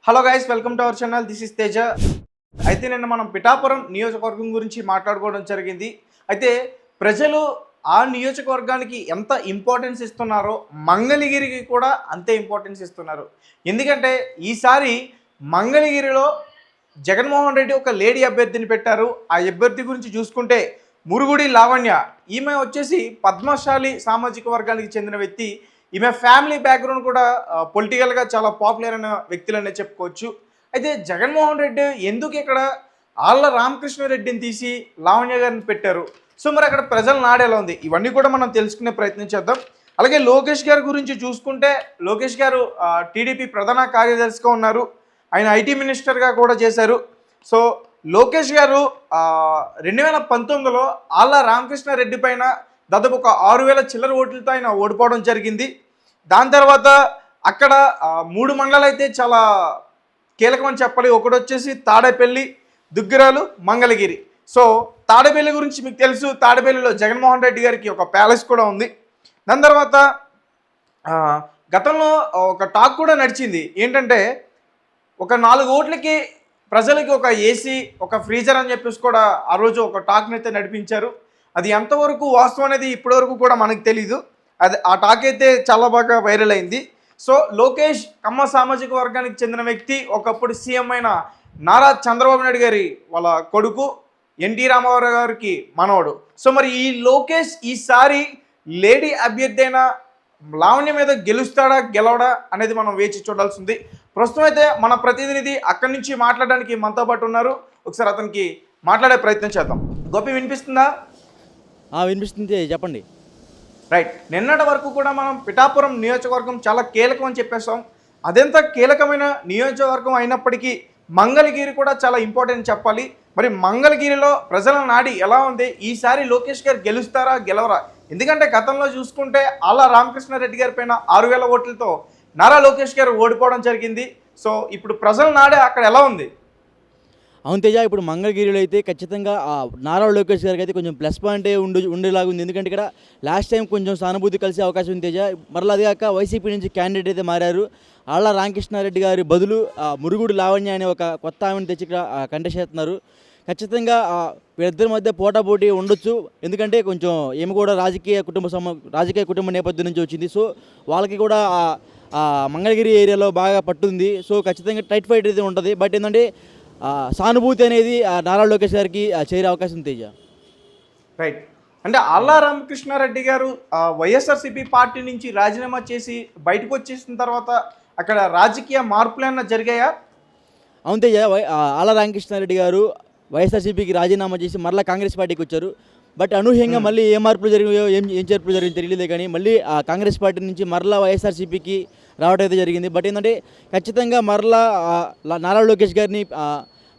Hello guys, welcome to our channel. This is Teja. అయితే నిన్న మనం పిఠాపురం నియోజకవర్గం గురించి మాట్లాడుకోవడం జరిగింది. అయితే ప్రజలు ఆ నియోజకవర్గానికి ఎంత ఇంపార్టెన్స్ ఇస్తున్నారో మంగళగిరికి కూడా అంతే ఇంపార్టెన్స్ ఇస్తున్నారు. ఎందుకంటే ఈసారి మంగళగిరిలో జగన్మోహన్ రెడ్డి ఒక లేడీ అభ్యర్థిని పెట్టారు. ఆ అభ్యర్థి గురించి చూసుకుంటే మురుగుడి లావణ్య. ఈమె వచ్చేసి పద్మశాలి సామాజిక వర్గానికి చెందిన వ్యక్తి. ఈమె ఫ్యామిలీ బ్యాక్గ్రౌండ్ కూడా పొలిటికల్గా చాలా పాపులర్ అయిన వ్యక్తులనే చెప్పుకోవచ్చు. అయితే జగన్మోహన్ రెడ్డి ఎందుకు ఇక్కడ ఆళ్ళ రామకృష్ణారెడ్డిని తీసి లావణ్య గారిని పెట్టారు? సో మరి అక్కడ ప్రజల నాడేలా ఉంది, ఇవన్నీ కూడా మనం తెలుసుకునే ప్రయత్నం చేద్దాం. అలాగే లోకేష్ గారి గురించి చూసుకుంటే లోకేష్ గారు టీడీపీ ప్రధాన కార్యదర్శిగా ఉన్నారు. ఆయన ఐటీ మినిస్టర్గా కూడా చేశారు. సో లోకేష్ గారు 2019లో ఆళ్ళ రామకృష్ణారెడ్డి పైన దాదాపు ఒక 6,000 చిల్లర ఓట్లతో ఆయన ఓడిపోవడం జరిగింది. దాని తర్వాత అక్కడ 3 మండలాలు అయితే చాలా కీలకమని చెప్పాలి. ఒకటి వచ్చేసి తాడేపల్లి, దుగ్గిరాలు, మంగళగిరి. సో తాడేపల్లి గురించి మీకు తెలుసు, తాడేపల్లిలో జగన్మోహన్ రెడ్డి గారికి ఒక ప్యాలెస్ కూడా ఉంది. దాని తర్వాత గతంలో ఒక టాక్ కూడా నడిచింది. ఏంటంటే ఒక 4 ఓట్లకి ప్రజలకి ఒక ఏసీ, ఒక ఫ్రీజర్ అని చెప్పేసి కూడా ఆ రోజు ఒక టాక్ని అయితే నడిపించారు. అది ఎంతవరకు వాస్తవం అనేది ఇప్పటివరకు కూడా మనకు తెలీదు. అది ఆ టాక్ అయితే చాలా బాగా వైరల్ అయింది. సో లోకేష్ కమ్మ సామాజిక వర్గానికి చెందిన వ్యక్తి, ఒకప్పుడు సీఎం అయిన నారా చంద్రబాబు నాయుడు గారి వాళ్ళ కొడుకు, ఎన్టీ రామారావు గారికి మనవడు. సో మరి ఈ లోకేష్ ఈసారి లేడీ అభ్యర్థి అయిన లావణ్య మీద గెలుస్తాడా గెలవడా అనేది మనం వేచి చూడాల్సింది. ప్రస్తుతం అయితే మన ప్రతినిధి అక్కడి నుంచి మాట్లాడడానికి మనతో పాటు ఉన్నారు. ఒకసారి అతనికి మాట్లాడే ప్రయత్నం చేద్దాం. గోపి, వినిపిస్తుందా? వినిపిస్తుంది, చెప్పండి. రైట్. నిన్నటి వరకు కూడా మనం పిఠాపురం నియోజకవర్గం చాలా కీలకం అని చెప్పేసాం. అదెంత కీలకమైన నియోజకవర్గం అయినప్పటికీ మంగళగిరి కూడా చాలా ఇంపార్టెంట్ చెప్పాలి. మరి మంగళగిరిలో ప్రజల నాడి ఎలా ఉంది? ఈసారి లోకేష్ గారు గెలుస్తారా గెలవరా? ఎందుకంటే గతంలో చూసుకుంటే ఆళ్ళ రామకృష్ణారెడ్డి గారి పైన 6,000 ఓట్లతో నారా లోకేష్ గారు ఓడిపోవడం జరిగింది. సో ఇప్పుడు ప్రజల నాడే అక్కడ ఎలా ఉంది? అవును తేజ, ఇప్పుడు మంగళగిరిలో అయితే ఖచ్చితంగా నారా లోకేష్ గారికి అయితే కొంచెం ప్లస్ పాయింట్ ఉండేలాగా ఉంది. ఎందుకంటే ఇక్కడ లాస్ట్ టైం కొంచెం సానుభూతి కలిసే అవకాశం ఉంది తేజ. మరలా అది కాక వైసీపీ నుంచి క్యాండిడేట్ అయితే మారారు. ఆళ్ళ రామకృష్ణారెడ్డి గారి బదులు మురుగుడు లావణ్య అనే ఒక కొత్త ఆమెను తెచ్చి ఇక్కడ కంటెస్ట్ చేస్తున్నారు. ఖచ్చితంగా వీళ్ళిద్దరి మధ్య పోటాపోటీ ఉండొచ్చు. ఎందుకంటే కొంచెం ఏమి కూడా రాజకీయ కుటుంబ నేపథ్యం నుంచి వచ్చింది. సో వాళ్ళకి కూడా మంగళగిరి ఏరియాలో బాగా పట్టుంది. సో ఖచ్చితంగా టైట్ ఫైట్ అయితే ఉంటుంది. బట్ ఏంటంటే సానుభూతి అనేది నారా లోకేష్ గారికి చేరే అవకాశం తేజ. రైట్. అంటే ఆళ్ళ రామకృష్ణారెడ్డి గారు వైఎస్ఆర్సీపీ పార్టీ నుంచి రాజీనామా చేసి బయటకు వచ్చేసిన తర్వాత అక్కడ రాజకీయ మార్పులు ఏమన్నా జరిగాయా? అవును తేజ, ఆళ్ళ రామకృష్ణారెడ్డి గారు వైఎస్ఆర్సీపీకి రాజీనామా చేసి మరలా కాంగ్రెస్ పార్టీకి వచ్చారు. బట్ అనూహ్యంగా మళ్ళీ ఏ మార్పులు జరిగాయో ఏం చేర్పులు జరిగింది తెలియలేదు. కానీ మళ్ళీ కాంగ్రెస్ పార్టీ నుంచి మరలా వైఎస్ఆర్సీపీకి రావడం అయితే జరిగింది. బట్ ఏంటంటే ఖచ్చితంగా మరలా నారా లోకేష్ గారిని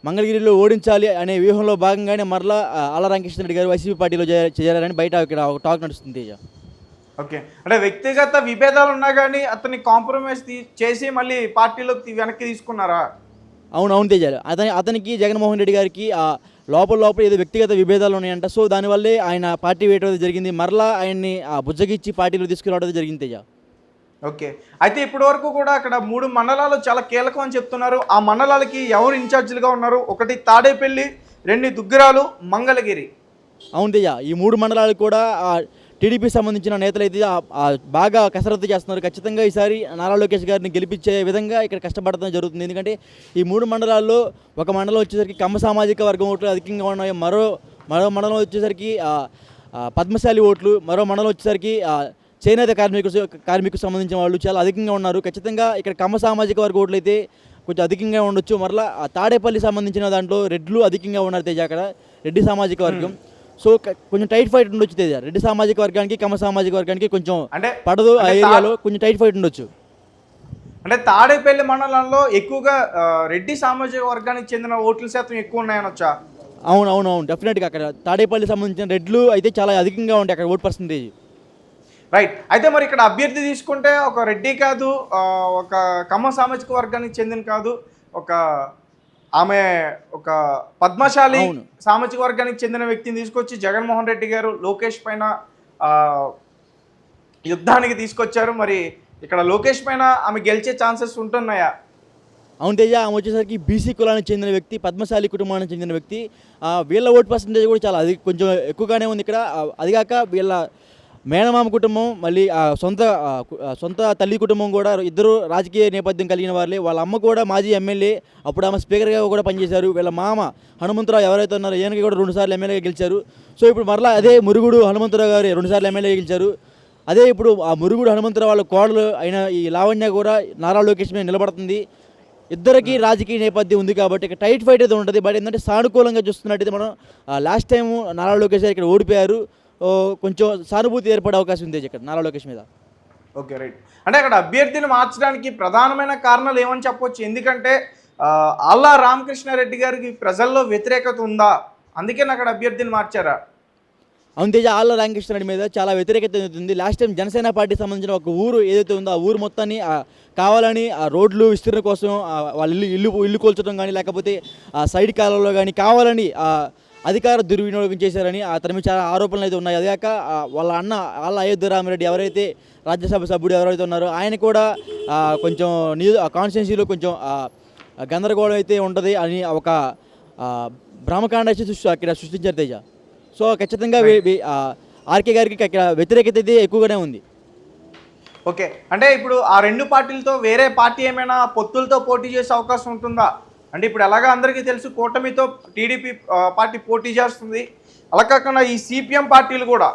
మంగళగిరిలో ఓడించాలి అనే వ్యూహంలో భాగంగానే మరలా ఆళ్ళ రామకృష్ణారెడ్డి గారు వైసీపీ పార్టీలో చేరారని బయట ఇక్కడ ఒక టాక్ నడుస్తుంది తేజ. ఓకే. అంటే వ్యక్తిగత విభేదాలు ఉన్నా కానీ అతన్ని కాంప్రమైజ్ చేసి మళ్ళీ పార్టీలోకి వెనక్కి తీసుకున్నారా? అవును తేజ, అతనికి జగన్మోహన్ రెడ్డి గారికి లోపల ఏదో వ్యక్తిగత విభేదాలు ఉన్నాయంట. సో దానివల్లే ఆయన పార్టీ వేయడం జరిగింది. మరలా ఆయన్ని బుజ్జగిచ్చి పార్టీలో తీసుకురావడం జరిగింది తేజ. ఓకే. అయితే ఇప్పటి వరకు కూడా అక్కడ 3 మండలాలు చాలా కీలకం అని చెప్తున్నారు. ఆ మండలాలకి ఎవరు ఇన్ఛార్జీలుగా ఉన్నారు? ఒకటి తాడేపల్లి, 2 దుగ్గిరాలు, మంగళగిరి. అవును తేజ, ఈ 3 మండలాలు కూడా టీడీపీ సంబంధించిన నేతలు అయితే బాగా కసరత్తు చేస్తున్నారు. ఖచ్చితంగా ఈసారి నారా లోకేష్ గారిని గెలిపించే విధంగా ఇక్కడ కష్టపడటం జరుగుతుంది. ఎందుకంటే ఈ 3 మండలాల్లో ఒక మండలం వచ్చేసరికి కమ్మ సామాజిక వర్గం ఓట్లు అధికంగా ఉన్నాయి. మరో మండలం వచ్చేసరికి పద్మశాలి ఓట్లు, మరో మండలం వచ్చేసరికి చేనేత కార్మికులకు సంబంధించిన వాళ్ళు చాలా అధికంగా ఉన్నారు. ఖచ్చితంగా ఇక్కడ కమ్మ సామాజిక వర్గ ఓట్లు అయితే కొంచెం అధికంగా ఉండొచ్చు. మరలా తాడేపల్లి సంబంధించిన దాంట్లో రెడ్లు అధికంగా ఉన్నారు తేజ. అక్కడ రెడ్డి సామాజిక వర్గం. సో కొంచెం టైట్ ఫైట్ ఉండొచ్చు తేజ. రెడ్డి సామాజిక వర్గానికి కమ్మ సామాజిక వర్గానికి కొంచెం అంటే పడదు. ఆ ఏరియాలో కొంచెం టైట్ ఫైట్ ఉండొచ్చు. అంటే తాడేపల్లి మండలంలో ఎక్కువగా రెడ్డి సామాజిక వర్గానికి చెందిన ఓట్ల శాతం ఎక్కువ ఉన్నాయనొచ్చా? అవును డెఫినెట్గా అక్కడ తాడేపల్లి సంబంధించిన రెడ్లు అయితే చాలా అధికంగా ఉంటాయి అక్కడ ఓట్ పర్సంటేజ్. రైట్. అయితే మరి ఇక్కడ అభ్యర్థి తీసుకుంటే ఒక రెడ్డి కాదు, ఒక కమ్మ సామాజిక వర్గానికి చెందిన కాదు, ఆమె ఒక పద్మశాలి సామాజిక వర్గానికి చెందిన వ్యక్తిని తీసుకొచ్చి జగన్మోహన్ రెడ్డి గారు లోకేష్ పైన యుద్ధానికి తీసుకొచ్చారు. మరి ఇక్కడ లోకేష్ పైన ఆమె గెలిచే ఛాన్సెస్ ఉంటున్నాయా? అవును తేజ, ఆమె వచ్చేసరికి బీసీ కులానికి చెందిన వ్యక్తి, పద్మశాలి కుటుంబానికి చెందిన వ్యక్తి. వీళ్ళ ఓట్ పర్సంటేజ్ కూడా చాలా అది కొంచెం ఎక్కువగానే ఉంది ఇక్కడ. అదిగాక వీళ్ళ మేనమామ కుటుంబం, మళ్ళీ సొంత తల్లి కుటుంబం కూడా ఇద్దరు రాజకీయ నేపథ్యం కలిగిన వాళ్ళే. వాళ్ళ అమ్మ కూడా మాజీ ఎమ్మెల్యే, అప్పుడు ఆమె స్పీకర్గా కూడా పనిచేశారు. వీళ్ళ మామ హనుమంతరావు ఎవరైతే ఉన్నారో ఈయనకి కూడా 2 సార్లు ఎమ్మెల్యేగా గెలిచారు. సో ఇప్పుడు మరలా అదే మురుగుడు హనుమంతరావు గారు 2 సార్లు ఎమ్మెల్యేగా గెలిచారు. అదే ఇప్పుడు ఆ మురుగుడు హనుమంతరావు వాళ్ళ కోడలు అయిన ఈ లావణ్య కూడా నారా లోకేష్ మీద నిలబడుతుంది. ఇద్దరికి రాజకీయ నేపథ్యం ఉంది కాబట్టి ఇక్కడ టైట్ ఫైట్ అయితే ఉంటుంది. బట్ ఏంటంటే సానుకూలంగా చూస్తున్నట్టయితే మనం లాస్ట్ టైం నారా లోకేష్ గారు ఇక్కడ ఓడిపోయారు. కొంచెం సానుభూతి ఏర్పడే అవకాశం ఉంది ఇక్కడ నారా లోకేష్ మీద. Okay, right. అంటే అక్కడ అభ్యర్థిని మార్చడానికి ప్రధానమైన కారణాలు ఏమని చెప్పొచ్చు? ఎందుకంటే ఆళ్ళ రామకృష్ణారెడ్డి గారికి ప్రజల్లో వ్యతిరేకత ఉందా, అందుకే అక్కడ అభ్యర్థిని మార్చారా? అవును తేజ, ఆళ్ళ రామకృష్ణారెడ్డి మీద చాలా వ్యతిరేకత ఉంది. లాస్ట్ టైం జనసేన పార్టీకి సంబంధించిన ఒక ఊరు ఏదైతే ఉందో ఆ ఊరు మొత్తాన్ని కావాలని ఆ రోడ్లు విస్తరణ కోసం వాళ్ళ ఇల్లు కూల్చడం కానీ, లేకపోతే ఆ సైడ్ కాలంలో కానీ కావాలని అధికార దుర్వినియోగం చేశారని అతని మీద చాలా ఆరోపణలు అయితే ఉన్నాయి. అదేకాక వాళ్ళ అన్న ఆళ్ళ అయోధ్య రామిరెడ్డి ఎవరైతే రాజ్యసభ సభ్యుడు ఎవరైతే ఉన్నారో ఆయన కూడా కొంచెం కాన్స్టిట్యున్సీలో కొంచెం గందరగోళం అయితే ఉంటుంది అని ఒక భ్రమకాండ అక్కడ సృష్టించారు తేజ. సో ఖచ్చితంగా ఆర్కే గారికి అక్కడ వ్యతిరేకత అయితే ఎక్కువగానే ఉంది. ఓకే, అంటే ఇప్పుడు ఆ 2 పార్టీలతో వేరే పార్టీ ఏమైనా పొత్తులతో పోటీ చేసే అవకాశం ఉంటుందా? అంటే ఇప్పుడు ఎలాగా అందరికీ తెలుసు కూటమితో టీడీపీ పార్టీ పోటీ చేస్తుంది, అలా కాకుండా ఈ సిపిఎం పార్టీలు కూడా.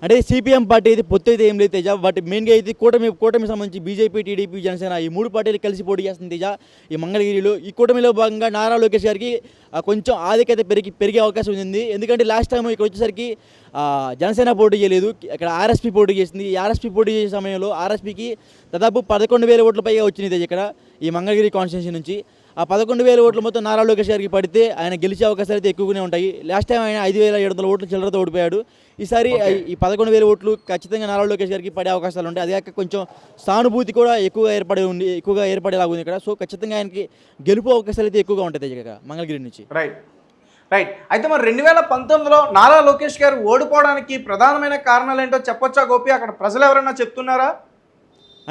అంటే సిపిఎం పార్టీ అయితే పొత్తు అయితే ఏం లేదు తేజ. బట్ మెయిన్గా అయితే కూటమి సంబంధించి బీజేపీ, టీడీపీ, జనసేన ఈ 3 పార్టీలు కలిసి పోటీ చేస్తుంది తేజ ఈ మంగళగిరిలో. ఈ కూటమిలో భాగంగా నారా లోకేష్ గారికి కొంచెం ఆధిక్యత పెరిగే అవకాశం ఉంది. ఎందుకంటే లాస్ట్ టైం ఇక్కడ వచ్చేసరికి జనసేన పోటీ చేయలేదు, ఇక్కడ ఆర్ఎస్పీ పోటీ చేసింది. ఈ ఆర్ఎస్పీ పోటీ చేసే సమయంలో ఆర్ఎస్పీకి దాదాపు 11,000 ఓట్ల పైగా వచ్చింది తేజ ఇక్కడ ఈ మంగళగిరి కాన్స్టిట్యున్సీ నుంచి. ఆ 11,000 ఓట్లు మొత్తం నారా లోకేష్ గారికి పడితే ఆయన గెలిచే అవకాశాలు అయితే ఎక్కువగానే ఉంటాయి. లాస్ట్ టైం ఆయన 5,700 ఓట్లు చిల్లరతో ఓడిపోయాడు. ఈసారి ఈ 11,000 ఓట్లు ఖచ్చితంగా నారా లోకేష్ గారికి పడే అవకాశాలు ఉంటాయి. అదే కొంచెం సానుభూతి కూడా ఎక్కువగా ఏర్పడేలాగా ఉంది ఇక్కడ. సో ఖచ్చితంగా ఆయనకి గెలుపు అవకాశాలు అయితే ఎక్కువగా ఉంటాయి ఇక్కడ మంగళగిరి నుంచి. రైట్. అయితే మరి 2019లో నారా లోకేష్ గారు ఓడిపోవడానికి ప్రధానమైన కారణాలు ఏంటో చెప్పొచ్చా గోపి? అక్కడ ప్రజలు ఎవరైనా చెప్తున్నారా?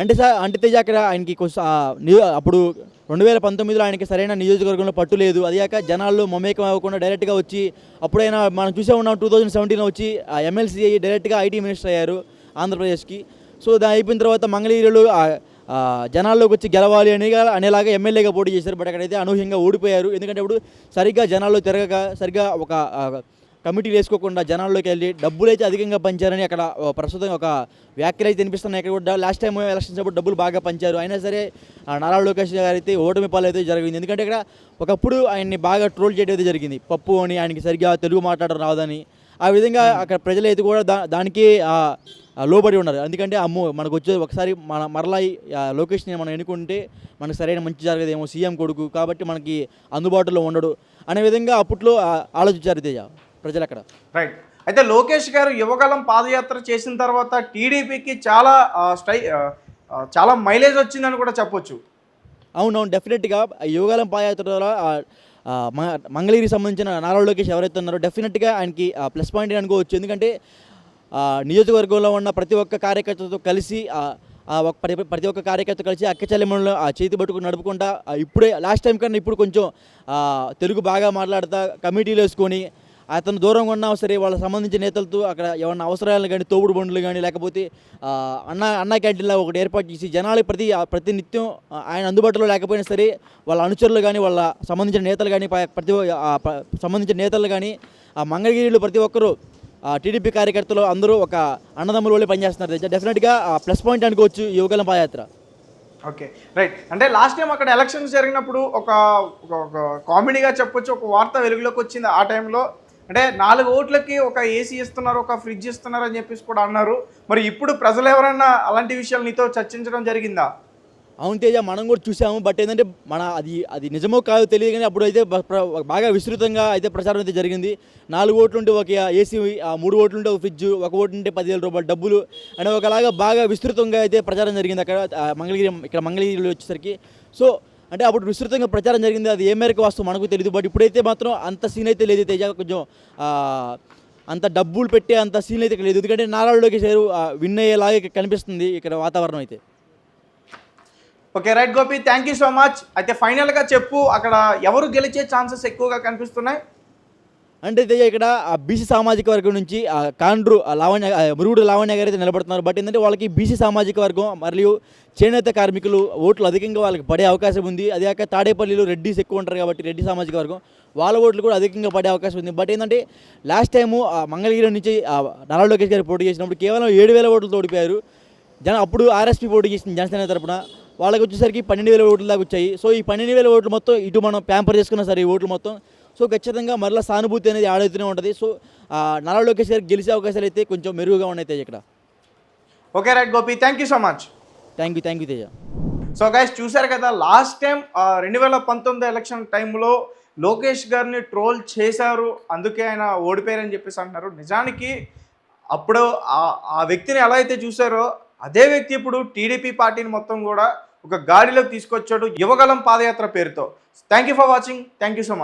అంటే తేజ అక్కడ ఆయనకి అప్పుడు 2019లో ఆయనకి సరైన నియోజకవర్గంలో పట్టు లేదు. అదిగాక జనాల్లో మమేకం అవ్వకుండా డైరెక్ట్గా వచ్చి అప్పుడైనా మనం చూసే ఉన్నాం 2017లో వచ్చి ఎమ్మెల్సీ అయ్యి డైరెక్ట్గా ఐటీ మినిస్టర్ అయ్యారు ఆంధ్రప్రదేశ్కి. సో దాని అయిపోయిన తర్వాత మంగళగిరిలో జనాల్లోకి వచ్చి గెలవాలి అనేలాగా ఎమ్మెల్యేగా పోటీ చేశారు. బట్ అక్కడైతే అనూహ్యంగా ఓడిపోయారు. ఎందుకంటే ఇప్పుడు సరిగ్గా జనాల్లో తిరగక, సరిగ్గా ఒక కమిటీలు వేసుకోకుండా జనాల్లోకి వెళ్ళి డబ్బులు అయితే అధికంగా పంచారని అక్కడ ప్రస్తుతం ఒక వ్యాఖ్యలు అయితే వినిపిస్తున్నాయి. ఇక్కడ కూడా లాస్ట్ టైం ఎలక్షన్స్ అప్పుడు డబ్బులు బాగా పంచారు. అయినా సరే నారా లోకేష్ గారు అయితే ఓటమి పాలు అయితే జరిగింది. ఎందుకంటే ఇక్కడ ఒకప్పుడు ఆయన్ని బాగా ట్రోల్ చేయడం అయితే జరిగింది, పప్పు అని, ఆయనకి సరిగ్గా తెలుగు మాట్లాడడం రాదని. ఆ విధంగా అక్కడ ప్రజలైతే కూడా దానికి లోబడి ఉన్నారు. ఎందుకంటే అమ్మో మనకు వచ్చే ఒకసారి మరలా లోకేష్ని మనం ఎన్నుకుంటే మనకు సరైన మంచి జరగదేమో, సీఎం కొడుకు కాబట్టి మనకి అందుబాటులో ఉండడు అనే విధంగా అప్పట్లో ఆలోచించారు తేజ ప్రజలు అక్కడ. రైట్. అయితే లోకేష్ గారు యువగలం పాదయాత్ర చేసిన తర్వాత టీడీపీకి చాలా మైలేజ్ వచ్చిందని కూడా చెప్పొచ్చు. అవునవును, డెఫినెట్గా యువగలం పాదయాత్ర ద్వారా మంగళగిరికి సంబంధించిన నారా లోకేష్ ఎవరైతే ఉన్నారో డెఫినెట్గా ఆయనకి ప్లస్ పాయింట్ అనుకోవచ్చు. ఎందుకంటే నియోజకవర్గంలో ఉన్న ప్రతి ఒక్క కార్యకర్తతో కలిసి ప్రతి ఒక్క కార్యకర్త కలిసి అక్కచెల్లెమ్మలో చేతి పట్టుకుని నడుపుకుంటా ఇప్పుడే లాస్ట్ టైం కన్నా ఇప్పుడు కొంచెం తెలుగు బాగా మాట్లాడుతూ కమిటీలు వేసుకొని అతను దూరంగా ఉన్నా సరే వాళ్ళకి సంబంధించిన నేతలతో అక్కడ ఏమన్నా అవసరాలు కానీ, తోపుడు బండ్లు కానీ, లేకపోతే అన్నా క్యాంటీన్లో ఒకటి ఏర్పాటు చేసి జనాలు ప్రతి నిత్యం ఆయన అందుబాటులో లేకపోయినా సరే వాళ్ళ అనుచరులు కానీ, వాళ్ళ సంబంధించిన నేతలు కానీ, సంబంధించిన నేతలు కానీ మంగళగిరిలో ప్రతి ఒక్కరూ టీడీపీ కార్యకర్తలు అందరూ ఒక అన్నదమ్ముల వల్లే పనిచేస్తున్నారు. డెఫినెట్గా ప్లస్ పాయింట్ అనుకోవచ్చు యువగలం పాదయాత్ర. Okay, right. అంటే లాస్ట్ టైం అక్కడ ఎలక్షన్స్ జరిగినప్పుడు ఒక కామెడీగా చెప్పొచ్చు, ఒక వార్త వెలుగులోకి వచ్చింది ఆ టైంలో. అంటే 4 ఓట్లకి ఒక ఏసీ ఇస్తున్నారు, ఒక ఫ్రిడ్జ్ ఇస్తున్నారు అని చెప్పేసి కూడా అన్నారు. మరి ఇప్పుడు ప్రజలు ఎవరైనా అలాంటి విషయాలు నీతో చర్చించడం జరిగిందా? అవును తేజ, మనం కూడా చూసాము. బట్ ఏంటంటే అది నిజమో కాదో తెలియదు కానీ అప్పుడు అయితే బాగా విస్తృతంగా అయితే ప్రచారం అయితే జరిగింది. 4 ఓట్లు ఉంటే ఒక ఏసీ, 3 ఓట్లు ఉంటే ఒక ఫ్రిడ్జ్, 1 ఓటు ఉంటే 10,000 రూపాయలు డబ్బులు అని ఒకలాగా బాగా విస్తృతంగా అయితే ప్రచారం జరిగింది అక్కడ మంగళగిరిలో వచ్చేసరికి. సో అంటే అప్పుడు విస్తృతంగా ప్రచారం జరిగింది. అది ఏ మేరకు వస్తుందో మనకు తెలియదు. బట్ ఇప్పుడైతే మాత్రం అంత సీన్ అయితే లేదు తేజ. కొంచెం అంత డబ్బులు పెట్టే అంత సీన్ అయితే లేదు. ఎందుకంటే నారా లోకేష్ గారు విన్ అయ్యేలాగా కనిపిస్తుంది ఇక్కడ వాతావరణం అయితే. Okay right Gopi, thank you so much. అయితే ఫైనల్గా చెప్పు, అక్కడ ఎవరు గెలిచే ఛాన్సెస్ ఎక్కువగా కనిపిస్తున్నాయి? అంటే తేజ ఇక్కడ బీసీ సామాజిక వర్గం నుంచి కాండ్రు లావణ్య మురుగుడు లావణ్య గారు అయితే నిలబడుతున్నారు. బట్ ఏంటంటే వాళ్ళకి బీసీ సామాజిక వర్గం మరియు చేనేత కార్మికులు ఓట్లు అధికంగా వాళ్ళకి పడే అవకాశం ఉంది. అదే కాక తాడేపల్లిలో రెడ్డిస్ ఎక్కువ ఉంటారు కాబట్టి రెడ్డి సామాజిక వర్గం వాళ్ళ ఓట్లు కూడా అధికంగా పడే అవకాశం ఉంది. బట్ ఏంటంటే లాస్ట్ టైము మంగళగిరి నుంచి నారా లోకేష్ గారు పోటీ చేసినప్పుడు కేవలం 7,000 ఓట్లతో ఓడిపోయారు. అప్పుడు ఆర్ఎస్పీ పోటీ చేసింది జనసేన తరపున, వాళ్ళకి వచ్చేసరికి 12,000 ఓట్ల దాకా వచ్చాయి. సో ఈ 12,000 ఓట్లు మొత్తం ఇటు మనం ప్యాంపర్ చేసుకున్నా సరే ఈ ఓట్లు మొత్తం, సో ఖచ్చితంగా మరలా సానుభూతి అనేది ఆడవుతూనే ఉంటుంది. సో నారా లోకేష్ గారికి గెలిచే అవకాశాలు అయితే కొంచెం మెరుగుగా ఉన్నాయి తేజ ఇక్కడ. Okay right Gopi, thank you so much. Thank you Teja. So guys చూశారు కదా, లాస్ట్ టైం 2019 ఎలక్షన్ టైంలో లోకేష్ గారిని ట్రోల్ చేశారు, అందుకే ఆయన ఓడిపోయారని చెప్పేసి అంటున్నారు. నిజానికి అప్పుడు ఆ వ్యక్తిని ఎలా అయితే చూశారో అదే వ్యక్తి ఇప్పుడు టీడీపీ పార్టీని మొత్తం కూడా ఒక గాడిలోకి తీసుకొచ్చాడు యువగలం పాదయాత్ర పేరుతో. Thank you for watching, thank you so much.